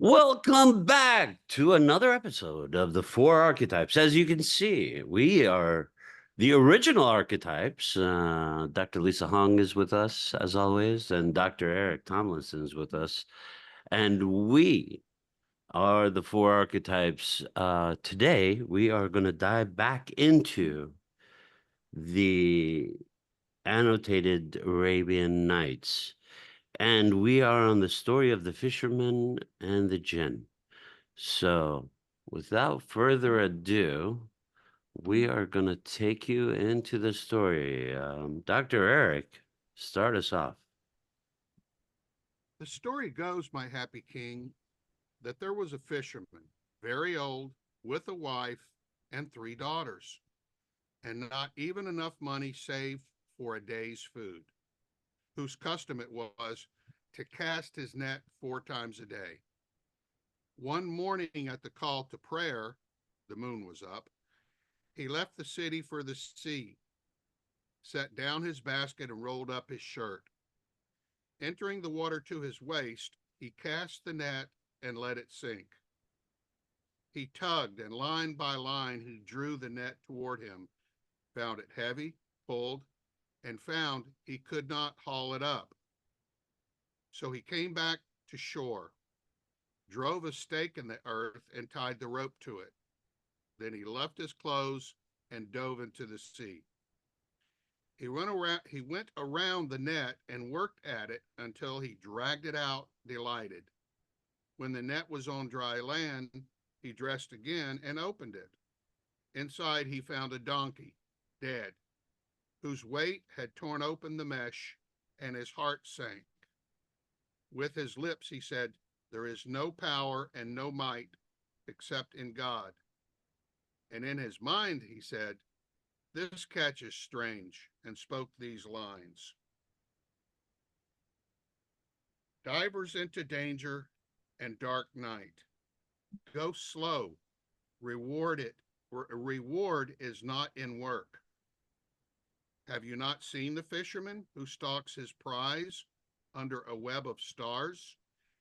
Welcome back to another episode of the Four Archetypes. As you can see, we are the original archetypes. Dr. Lisa Hong is with us, as always, and Dr. Eric Tomlinson is with us. And we are the Four Archetypes. Today, we are going to dive back into the annotated Arabian Nights. And we are on the story of the fisherman and the jinn. So, without further ado, we are going to take you into the story. Dr. Eric, start us off. The story goes, my happy king, that there was a fisherman, very old, with a wife and 3 daughters, and not even enough money saved for a day's food, whose custom it was to cast his net 4 times a day. One morning at the call to prayer, the moon was up, he left the city for the sea, set down his basket and rolled up his shirt. Entering the water to his waist, he cast the net and let it sink. He tugged, and line by line he drew the net toward him, found it heavy, pulled, and found he could not haul it up. So he came back to shore, drove a stake in the earth, and tied the rope to it. Then he left his clothes and dove into the sea. He went around the net and worked at it until he dragged it out, delighted. When the net was on dry land, he dressed again and opened it. Inside he found a donkey, dead, whose weight had torn open the mesh, and his heart sank. With his lips he said, "There is no power and no might except in God." And in his mind he said, "This catch is strange," and spoke these lines: "Divers into danger and dark night. Go slow, reward it, for a reward is not in work. Have you not seen the fisherman who stalks his prize under a web of stars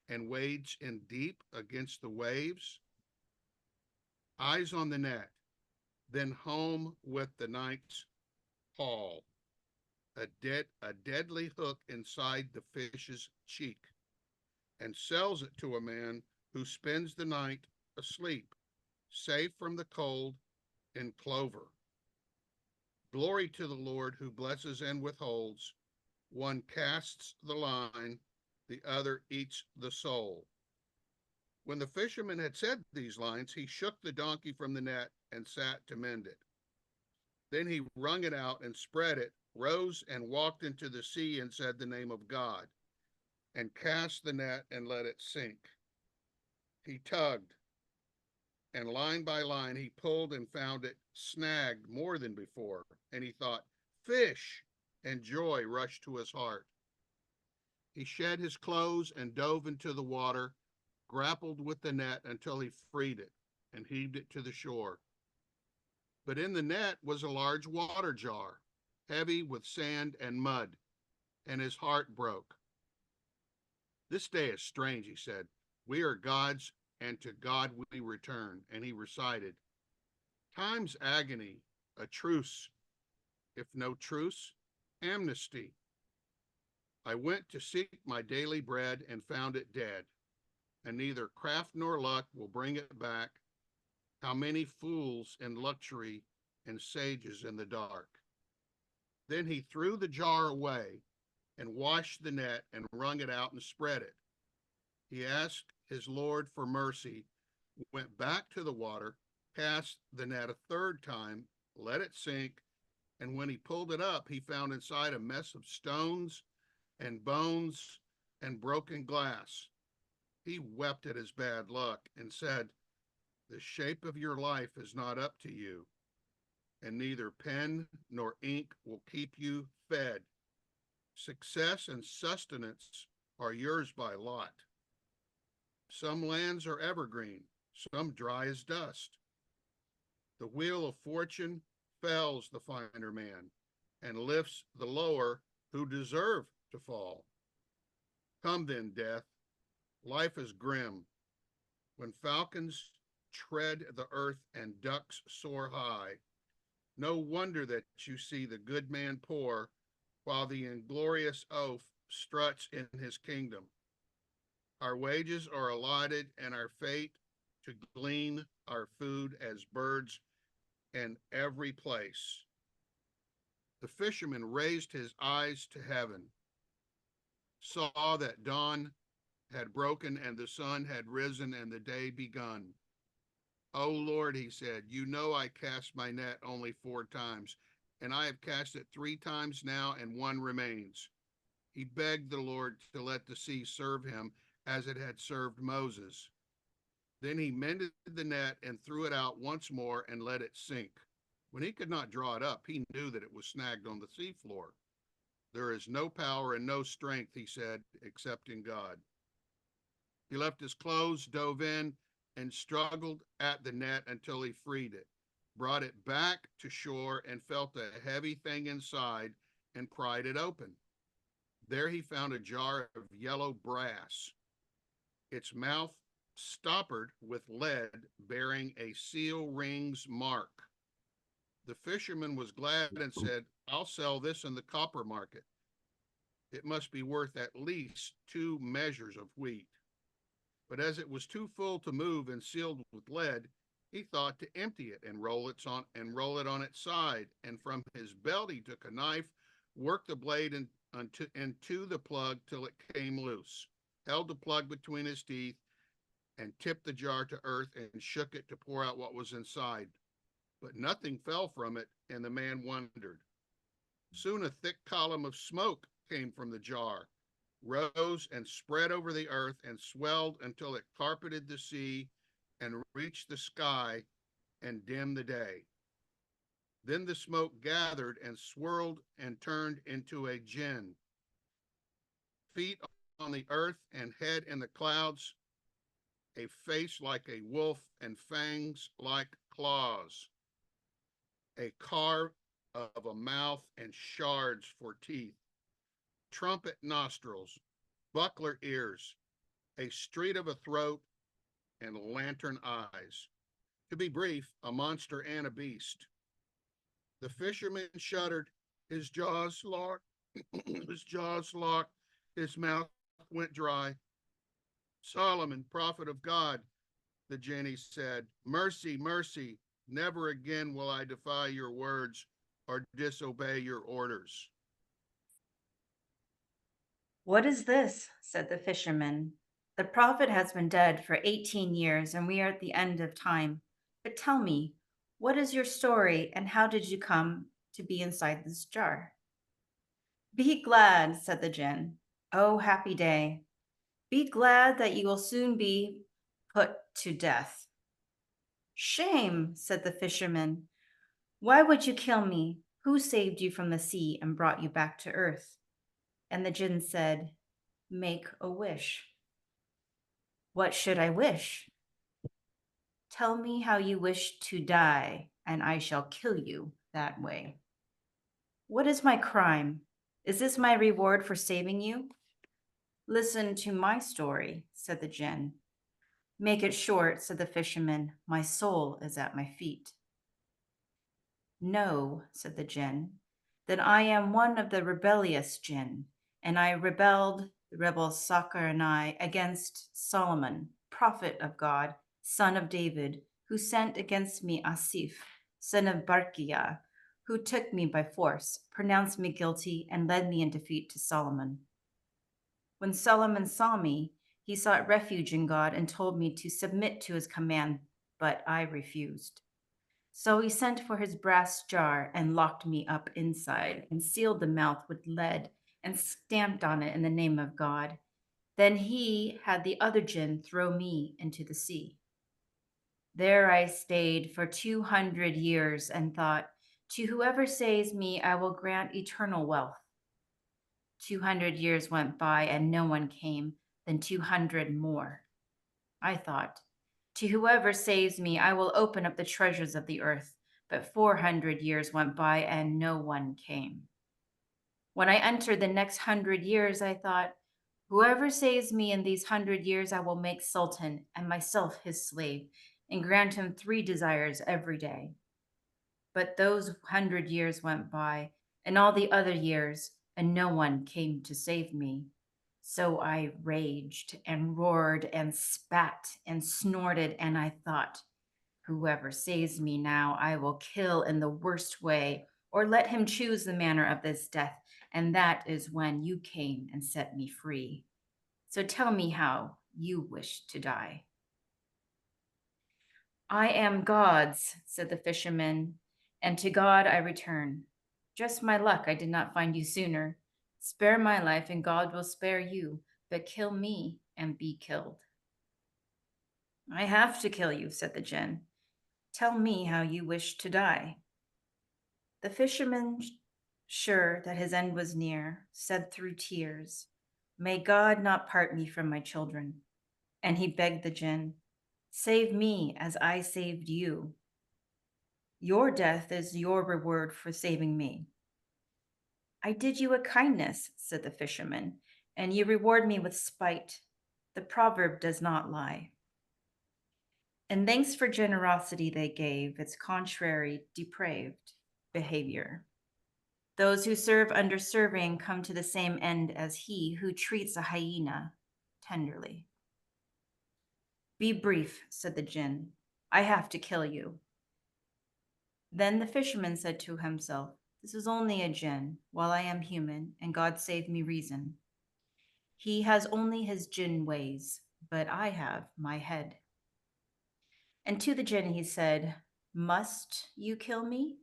and wades in deep against the waves? Eyes on the net, then home with the night's haul, a deadly hook inside the fish's cheek, and sells it to a man who spends the night asleep, safe from the cold in clover. Glory to the Lord who blesses and withholds. One casts the line, the other eats the soul." When the fisherman had said these lines, he shook the donkey from the net and sat to mend it. Then he wrung it out and spread it, rose and walked into the sea and said the name of God, and cast the net and let it sink. He tugged, and line by line he pulled and found it snagged more than before, and he thought, "Fish!" and joy rushed to his heart. He shed his clothes and dove into the water, grappled with the net until he freed it and heaved it to the shore. But in the net was a large water jar, heavy with sand and mud, and his heart broke. "This day is strange," he said. "We are God's, and to God we return." And he recited, "Time's agony, a truce. If no truce, amnesty. I went to seek my daily bread and found it dead, and neither craft nor luck will bring it back. How many fools in luxury and sages in the dark." Then he threw the jar away and washed the net and wrung it out and spread it. He asked his Lord for mercy, went back to the water, cast the net a third time, let it sink, and when he pulled it up, he found inside a mess of stones and bones and broken glass. He wept at his bad luck and said, "The shape of your life is not up to you, and neither pen nor ink will keep you fed. Success and sustenance are yours by lot. Some lands are evergreen, some dry as dust. The wheel of fortune fells the finer man and lifts the lower who deserve to fall. Come then, death. Life is grim. When falcons tread the earth and ducks soar high, no wonder that you see the good man poor, while the inglorious oaf struts in his kingdom. Our wages are allotted, and our fate to glean our food as birds in every place. The fisherman raised his eyes to heaven, saw that dawn had broken and the sun had risen and the day begun. O Lord, he said, you know I cast my net only 4 times, and I have cast it 3 times now, and one remains. He begged the Lord to let the sea serve him as it had served Moses. Then he mended the net and threw it out once more and let it sink. When he could not draw it up, he knew that it was snagged on the seafloor. There is no power and no strength, he said, except in God. He left his clothes, dove in, and struggled at the net until he freed it, brought it back to shore, and felt a heavy thing inside and pried it open. There he found a jar of yellow brass, its mouth stoppered with lead, bearing a seal ring's mark. The fisherman was glad and said, I'll sell this in the copper market. It must be worth at least 2 measures of wheat. But as it was too full to move and sealed with lead, he thought to empty it and roll it on its side. And from his belt he took a knife, worked the blade into the plug till it came loose, held the plug between his teeth, and tipped the jar to earth and shook it to pour out what was inside. But nothing fell from it, and the man wondered. Soon a thick column of smoke came from the jar, rose and spread over the earth, and swelled until it carpeted the sea and reached the sky and dimmed the day. Then the smoke gathered and swirled and turned into a jinn, feet on the earth and head in the clouds, a face like a wolf and fangs like claws, a carve of a mouth and shards for teeth, trumpet nostrils, buckler ears, a street of a throat, and lantern eyes. To be brief, a monster and a beast. The fisherman shuddered, his jaws locked, his mouth went dry. Solomon, prophet of God, the Jinni said, mercy, mercy, never again will I defy your words or disobey your orders. What is this? Said the fisherman. The prophet has been dead for 18 years, and we are at the end of time. But tell me, what is your story, and how did you come to be inside this jar? Be glad, said the jinn. Oh, happy day. Be glad that you will soon be put to death. Shame, said the fisherman. Why would you kill me? Who saved you from the sea and brought you back to earth? And the jinn said, make a wish. What should I wish? Tell me how you wish to die, and I shall kill you that way. What is my crime? Is this my reward for saving you? Listen to my story, said the jinn. Make it short, said the fisherman. My soul is at my feet. No, said the jinn. Then I am one of the rebellious jinn, and I rebelled, the rebel Sakar and I, against Solomon, prophet of God, son of David, who sent against me Asif, son of Barkiah, who took me by force, pronounced me guilty, and led me in defeat to Solomon. When Solomon saw me, he sought refuge in God and told me to submit to his command, but I refused. So he sent for his brass jar and locked me up inside and sealed the mouth with lead and stamped on it in the name of God. Then he had the other jinn throw me into the sea. There I stayed for 200 years and thought, to whoever saves me, I will grant eternal wealth. 200 years went by and no one came, then 200 more. I thought, to whoever saves me, I will open up the treasures of the earth. But 400 years went by and no one came. When I entered the next 100 years, I thought, Whoever saves me in these 100 years, I will make Sultan and myself his slave, and grant him 3 desires every day. But those 100 years went by, and all the other years, and no one came to save me. So I raged and roared and spat and snorted, and I thought, whoever saves me now, I will kill in the worst way, or let him choose the manner of this death. And that is when you came and set me free. So tell me how you wish to die. I am God's, said the fisherman, and to God I return. Just my luck I did not find you sooner. Spare my life, and God will spare you, but kill me and be killed. I have to kill you, said the Jinn. Tell me how you wish to die. The fisherman, sure that his end was near, said through tears, May God not part me from my children. And he begged the Jinn, Save me as I saved you. Your death is your reward for saving me. I did you a kindness, said the fisherman, and you reward me with spite. The proverb does not lie. And thanks for generosity they gave, its contrary, depraved behavior. Those who serve under serving come to the same end as he who treats a hyena tenderly. Be brief, said the Jinn. I have to kill you. Then the fisherman said to himself, This is only a Jinn, while I am human, and God save me reason. He has only his Jinn ways, but I have my head. And to the Jinn he said, Must you kill me?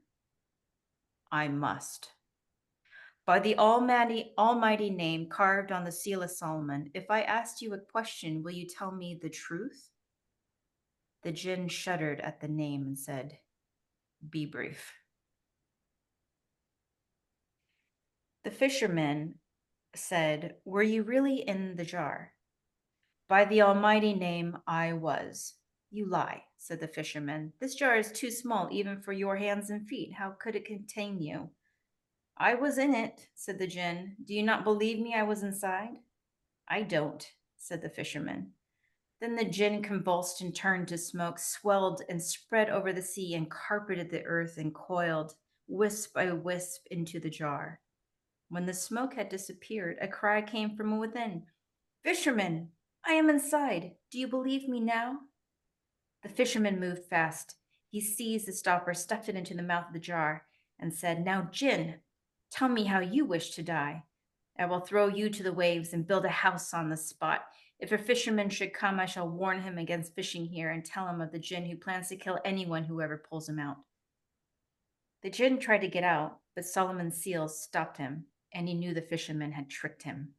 I must. By the almighty name carved on the seal of Solomon, if I asked you a question, will you tell me the truth? The Jinn shuddered at the name and said, Be brief. The fisherman said, Were you really in the jar? By the almighty name, I was. You lie, said the fisherman. This jar is too small even for your hands and feet. How could it contain you? I was in it, said the Jinn. Do you not believe me I was inside? I don't, said the fisherman. Then the Jinn convulsed and turned to smoke, swelled and spread over the sea and carpeted the earth and coiled, wisp by wisp, into the jar. When the smoke had disappeared, a cry came from within. Fisherman, I am inside. Do you believe me now? The fisherman moved fast. He seized the stopper, stuffed it into the mouth of the jar, and said, Now, Jinn, tell me how you wish to die. I will throw you to the waves and build a house on the spot. If a fisherman should come, I shall warn him against fishing here and tell him of the Jinn who plans to kill anyone who ever pulls him out. The Jinn tried to get out, but Solomon's seal stopped him, and he knew the fisherman had tricked him.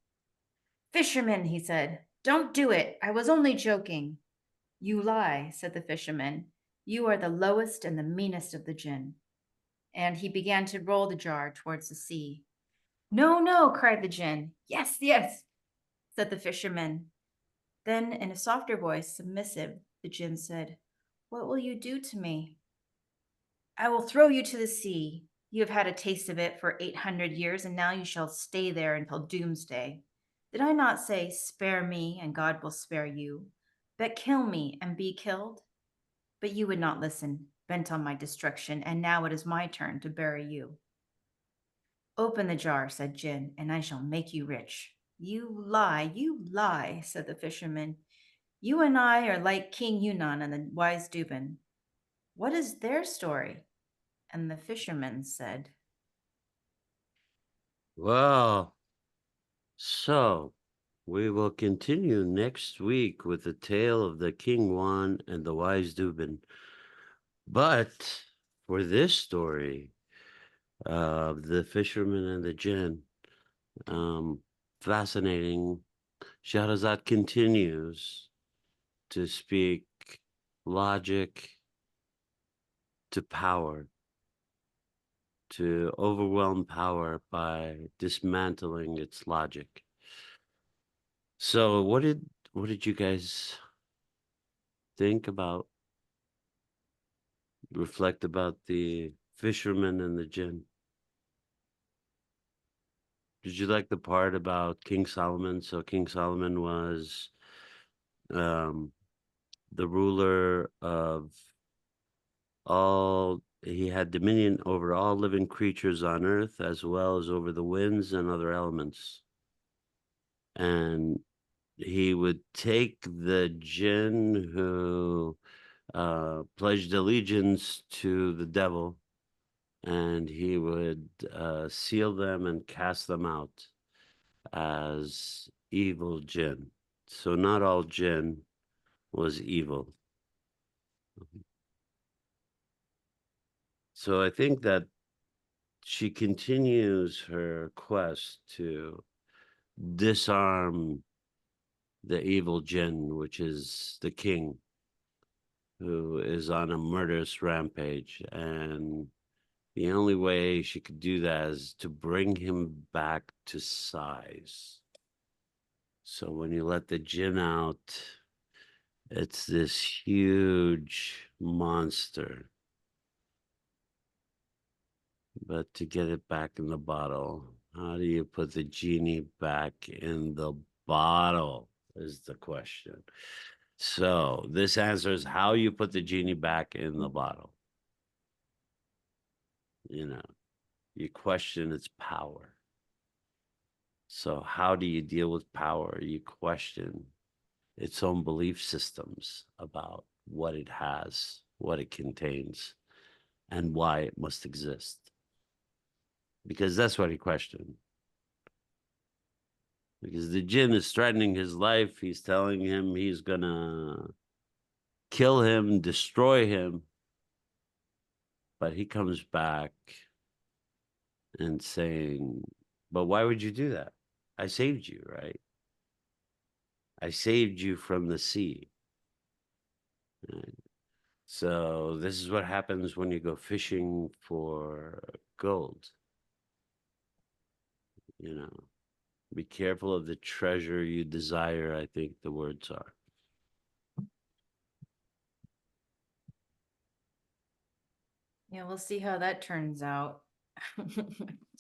Fisherman, he said, don't do it. I was only joking. You lie, said the fisherman. You are the lowest and the meanest of the Jinn. And he began to roll the jar towards the sea. No, no, cried the Jinn. Yes, yes, said the fisherman. Then, in a softer voice, submissive, the Jinn said, What will you do to me? I will throw you to the sea. You have had a taste of it for 800 years, and now you shall stay there until doomsday. Did I not say, Spare me, and God will spare you, but kill me and be killed? But you would not listen, bent on my destruction, and now it is my turn to bury you. Open the jar, said Jinn, and I shall make you rich. You lie, said the fisherman. You and I are like King Yunnan and the wise Dubin. What is their story? And the fisherman said, Well, so we will continue next week with the tale of the King Wan and the wise Dubin. But for this story of the fisherman and the Jinn, fascinating. Shahrazad continues to speak logic to power, to overwhelm power by dismantling its logic. So what did you guys think about, reflect about the fisherman and the Jinn? Did you like the part about King Solomon? So King Solomon was the ruler of all, he had dominion over all living creatures on earth, as well as over the winds and other elements. And he would take the jinn who pledged allegiance to the devil, and he would seal them and cast them out as evil jinn. So not all jinn was evil. So I think that she continues her quest to disarm the evil jinn, which is the king, who is on a murderous rampage. And the only way she could do that is to bring him back to size. So when you let the jinn out, it's this huge monster. But to get it back in the bottle, how do you put the genie back in the bottle is the question. So this answers how you put the genie back in the bottle. You know, you question its power. So how do you deal with power? You question its own belief systems about what it has, what it contains, and why it must exist. Because that's what he questioned. Because the jinn is threatening his life. He's telling him he's gonna kill him, destroy him. But he comes back and saying, but why would you do that? I saved you, right? I saved you from the sea. Right? So this is what happens when you go fishing for gold. You know, be careful of the treasure you desire, I think the words are. Yeah, we'll see how that turns out.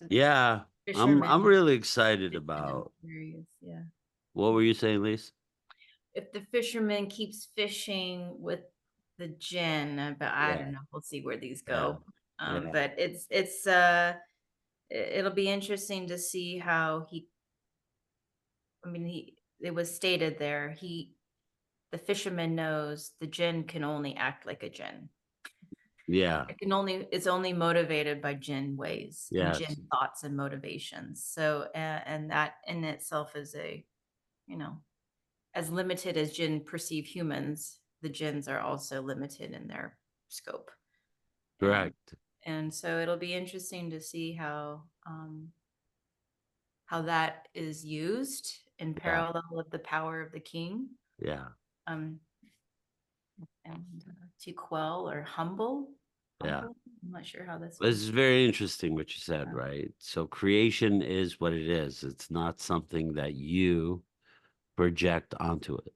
Yeah, I'm Fisherman. really excited Fisherman about. series, yeah. What were you saying, Lise? If the fisherman keeps fishing with the gin, but I Yeah, don't know. We'll see where these yeah, go. yeah, But it'll be interesting to see how he. I mean, it was stated there. The fisherman knows the gin can only act like a gin. yeah, It's only motivated by jinn ways and yes, jinn thoughts and motivations. So, and that in itself is you know, as limited as jinn perceive humans, the jinns are also limited in their scope. And, correct. and so it'll be interesting to see how that is used in Yeah, parallel with the power of the king. yeah, Um, and to quell or humble. yeah. I'm not sure how that's. This is very interesting what you said, Yeah. right? So creation is what it is. It's not something that you project onto it.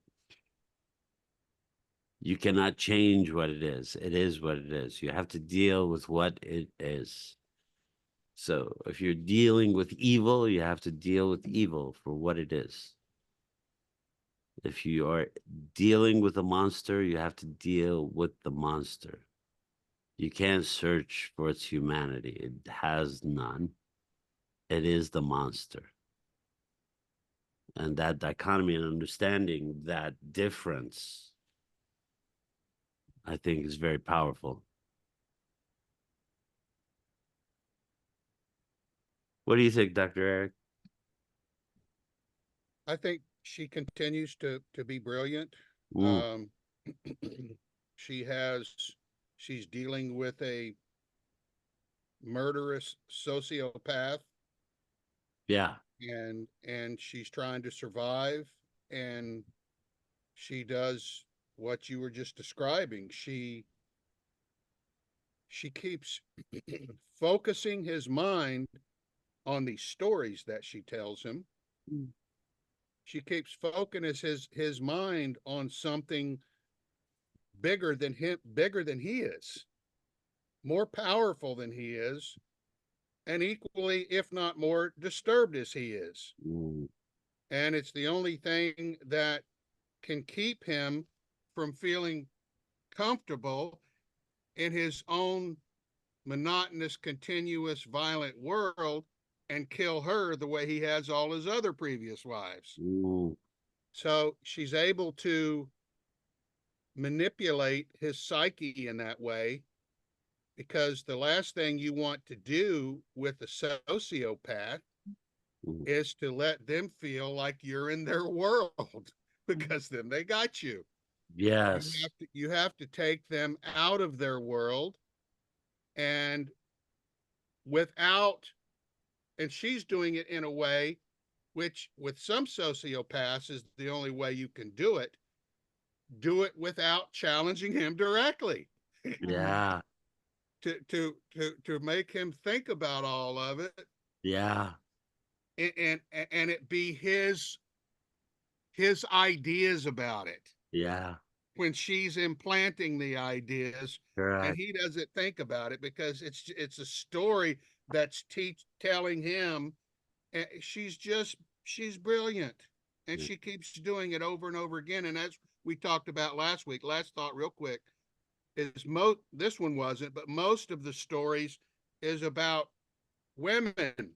You cannot change what it is. It is what it is. You have to deal with what it is. So if you're dealing with evil, you have to deal with evil for what it is. If you are dealing with a monster, you have to deal with the monster. You can't search for its humanity. It has none. It is the monster. And that dichotomy and understanding that difference, I think, is very powerful. What do you think, Dr. Eric? I think she continues to be brilliant. Mm, Um, she's dealing with a murderous sociopath, yeah, and she's trying to survive, and she does what you were just describing. She keeps focusing his mind on the stories that she tells him. mm, She keeps focusing his mind on something bigger than him, bigger than he is, more powerful than he is, and equally, if not more, disturbed as he is. Mm. And it's the only thing that can keep him from feeling comfortable in his own monotonous, continuous, violent world and kill her the way he has all his other previous wives. Mm. So she's able to manipulate his psyche in that way, because the last thing you want to do with a sociopath Mm. is to let them feel like you're in their world, because then they got you. Yes. You have to take them out of their world, and without, and she's doing it in a way which with some sociopaths is the only way you can do it without challenging him directly. Yeah. To make him think about all of it, Yeah. and it be his ideas about it Yeah. when she's implanting the ideas, and Correct. he doesn't think about it because it's a story that's telling him. And she's brilliant, and Yeah. she keeps doing it over and over again. And as we talked about last week, last thought real quick is this one wasn't, but most of the stories is about women,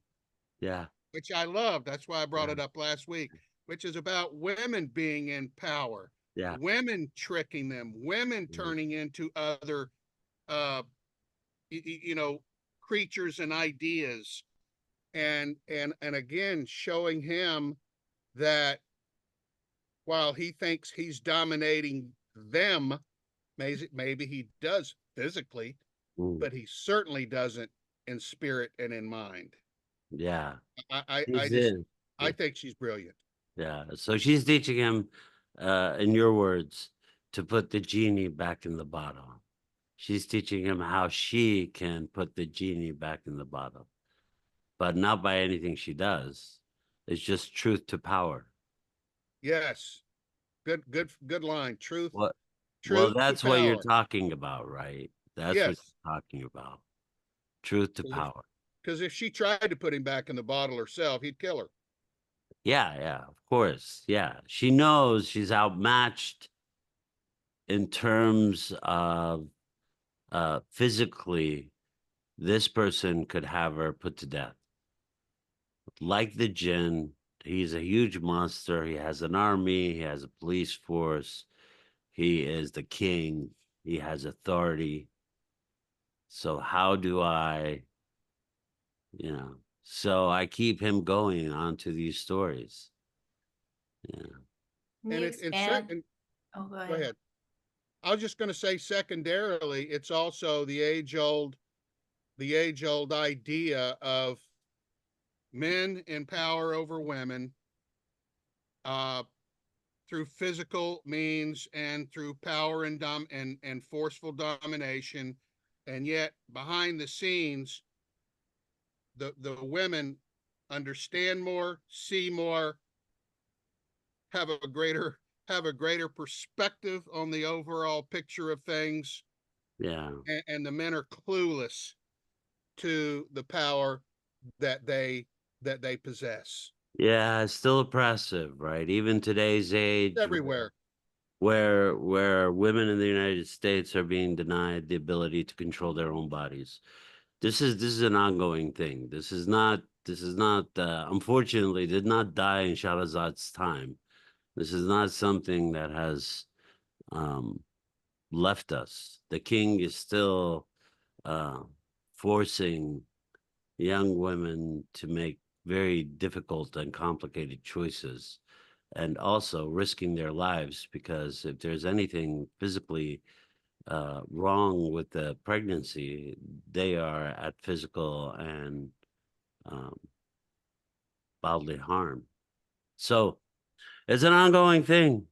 Yeah. which I love. That's why I brought Yeah. it up last week, which is about women being in power, Yeah. women tricking them, women Mhm. turning into other, uh, creatures and ideas, and again showing him that while he thinks he's dominating them, maybe he does physically, Mm. but he certainly doesn't in spirit and in mind. Yeah. I He's just in. I think she's brilliant. Yeah. So she's teaching him, in your words, to put the genie back in the bottle. She's teaching him how she can put the genie back in the bottle, but not by anything she does. It's just truth to power. Yes, good line. What? Well, Truth to that's what you're power. talking about, right? That's what Yes, you're talking about. Truth to power. because if she tried to put him back in the bottle herself, he'd kill her. Yeah, yeah, of course. Yeah. She knows she's outmatched in terms of physically. This person could have her put to death. Like the Jinn, he's a huge monster. He has an army, he has a police force, he is the king, he has authority. So how do I, you know, so I keep him going onto these stories. Yeah. Can And you it and expand? second, Oh, go go ahead. ahead. I was just going to say, secondarily, it's also the age old idea of men in power over women, uh, through physical means and through power and forceful domination, and yet behind the scenes, the women understand more, see more, have a greater perspective on the overall picture of things, Yeah. and the men are clueless to the power that they possess Yeah, it's still oppressive, right? Even today's age everywhere. where women in the United States are being denied the ability to control their own bodies. This is an ongoing thing. This is not unfortunately did not die in Shahrazad's time. This is not something that has um left us. The king is still uh forcing young women to make very difficult and complicated choices, and also risking their lives, because if there's anything physically wrong with the pregnancy, they are at physical and um, bodily harm. So it's an ongoing thing.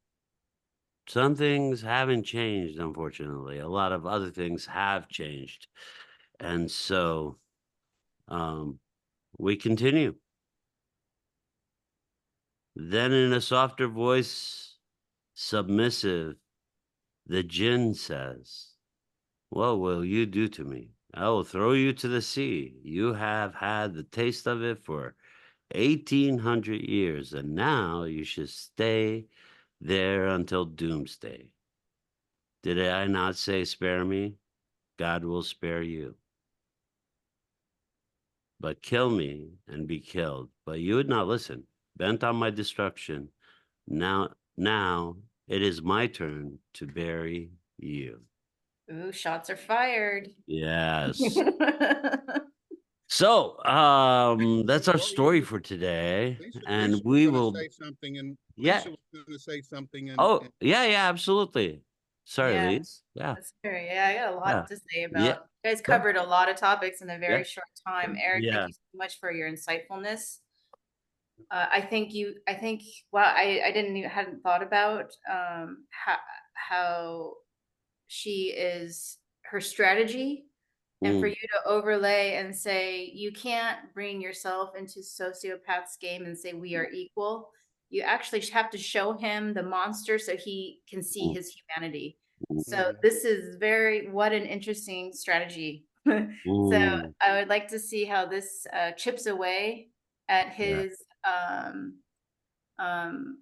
Some things haven't changed, unfortunately. A lot of other things have changed. And so um, we continue. Then, in a softer voice, submissive, the jinn says, "What will you do to me?" I will throw you to the sea. You have had the taste of it for 1,800 years, and now you should stay there until doomsday. Did I not say spare me? God will spare you. But kill me and be killed. But you would not listen, bent on my destruction. Now it is my turn to bury you. Ooh, shots are fired. Yes. So, that's our What were you story gonna for today, and Lisa was we gonna will. say something, and Yeah. Lisa was gonna say something, Oh, and yeah, yeah, absolutely. Sorry, Yeah, Lise. Yeah, that's fair. Yeah, I got a yeah, lot to say yeah, about. You guys sure. covered a lot of topics in a Yeah, very short time. Eric, thank yeah. you so much for your insightfulness. I think, well, I didn't even, hadn't thought about how she is, her strategy, and for Mm, you to overlay and say you can't bring yourself into sociopath's game and say we are equal. You actually have to show him the monster so he can see mm, his humanity. mm, So this is very, what an interesting strategy. So mm. I would like to see how this chips away at Yeah. um,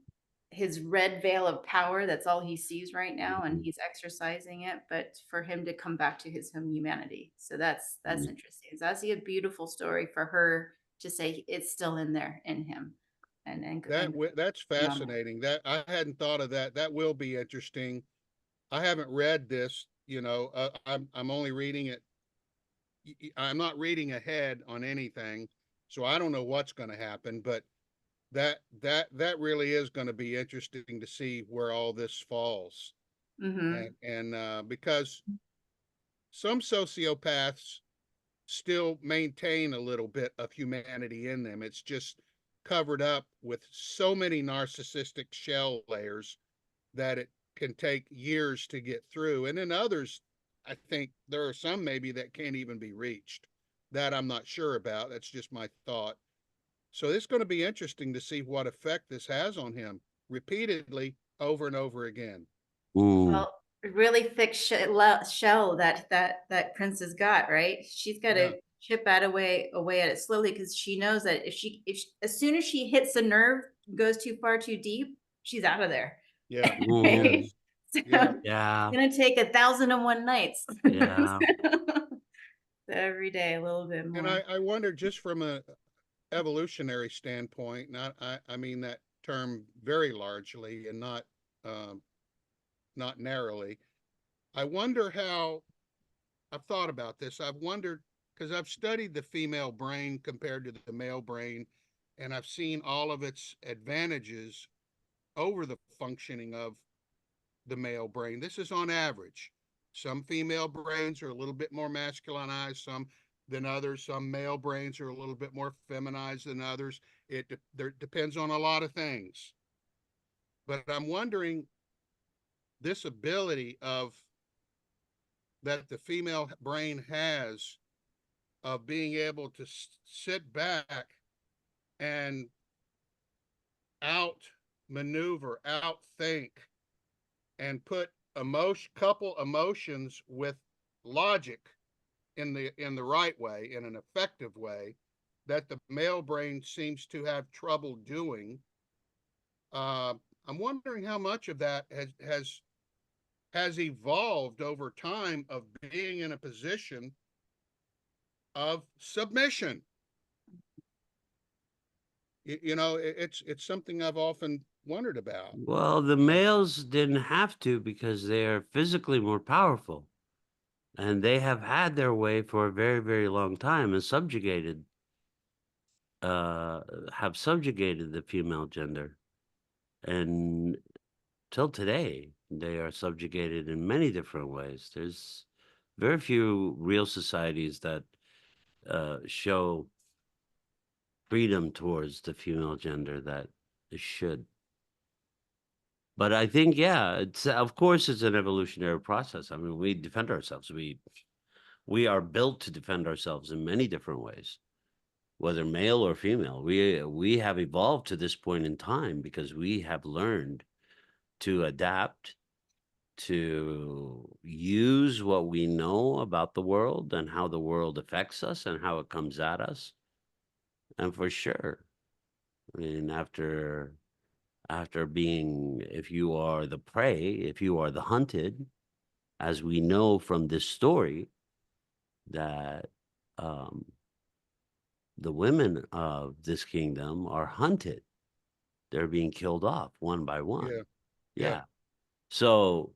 his red veil of power. That's all he sees right now, and Mhm, he's exercising it. But for him to come back to his home humanity, so that's mhm. interesting. So I see a beautiful story for her to say it's still in there in him, and that's beyond that. fascinating. That I hadn't thought of that. That will be interesting. I haven't read this. I'm only reading it. I'm not reading ahead on anything, so I don't know what's going to happen. But that really is going to be interesting to see where all this falls, Mm-hmm. and because some sociopaths still maintain a little bit of humanity in them. It's just covered up with so many narcissistic shell layers that it can take years to get through. And then others, I think there are some maybe that can't even be reached. That I'm not sure about. That's just my thought. So it's going to be interesting to see what effect this has on him repeatedly over and over again. Mm, Well, really thick shell that Prince has got, right? She's got Yeah. to chip at away at it slowly, because she knows that as soon as she hits a nerve, goes too far too deep, she's out of there. Yeah. mm. Right? So Yeah. it's Yeah, gonna take 1,001 nights. yeah. So every day a little bit And more. I wonder, just from a evolutionary standpoint, not I mean that term very largely and um, not narrowly. I wonder how I've thought about this. I've wondered because I've studied the female brain compared to the male brain, and I've seen all of its advantages over the functioning of the male brain. This is on average. Some female brains are a little bit more masculinized, some than others. Some male brains are a little bit more feminized than others. It depends on a lot of things. But I'm wondering, this ability of that the female brain has of being able to sit back and outmaneuver, outthink, and put couple emotions with logic in the right way, in an effective way, that the male brain seems to have trouble doing. Uh, I'm wondering how much of that has evolved over time of being in a position of submission. It's something I've often wondered about. Well, the males didn't have to because they are physically more powerful, and they have had their way for a very, very long time and uh, have subjugated the female gender. And till today, they are subjugated in many different ways. There's very few real societies that show freedom towards the female gender that it should. But I think, yeah, it's of course it's an evolutionary process. I mean, we defend ourselves. We are built to defend ourselves in many different ways, whether male or female. We have evolved to this point in time because we have learned to adapt to use what we know about the world and how the world affects us and how it comes at us. And for sure, I mean, after being, if you are the prey, if you are the hunted, as we know from this story, that the women of this kingdom are hunted. They're being killed off one by one. Yeah. Yeah. So,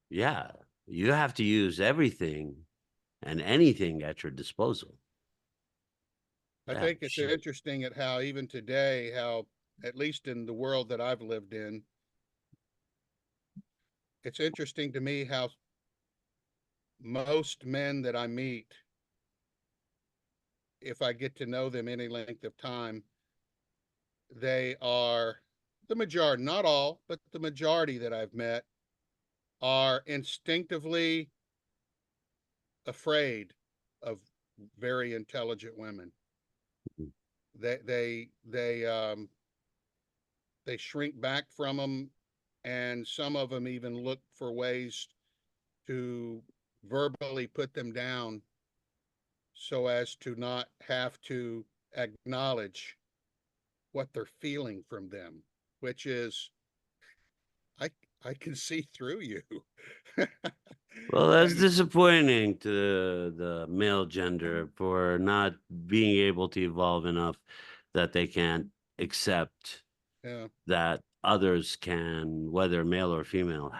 yeah, you have to use everything and anything at your disposal. I Yeah, think it's sure. interesting at how even today, how at least in the world that I've lived in, it's interesting to me how most men that I meet, if I get to know them any length of time, they are the majority, not all, but the majority that I've met are instinctively afraid of very intelligent women. Mhm. They shrink back from them, and some of them even look for ways to verbally put them down so as to not have to acknowledge what they're feeling from them, which is, I I can see through you. Well, that's And disappointing to the male gender for not being able to evolve enough that they can't accept yeah, that others can, whether male or female,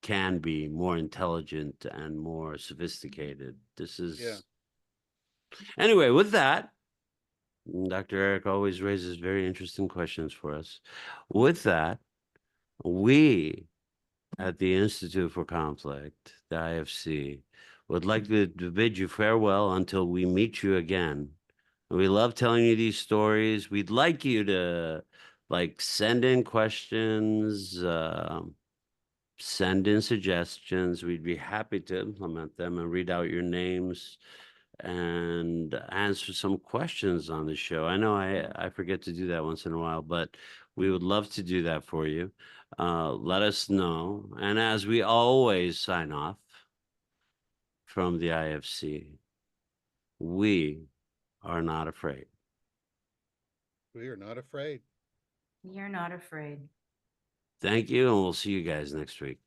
can be more intelligent and more sophisticated. This yeah, is anyway, with that, Dr. Eric always raises very interesting questions for us. With that, we at the Institute for Conflict, the IFC, would like to bid you farewell until we meet you again. We love telling you these stories. We'd like you to send in questions, send in suggestions. We'd be happy to implement them and read out your names and answer some questions on the show. I know I forget to do that once in a while, but we would love to do that for you. Let us know. And as we always sign off from the IFC, we are not afraid. we are not afraid. You're not afraid. Thank you, and we'll see you guys next week.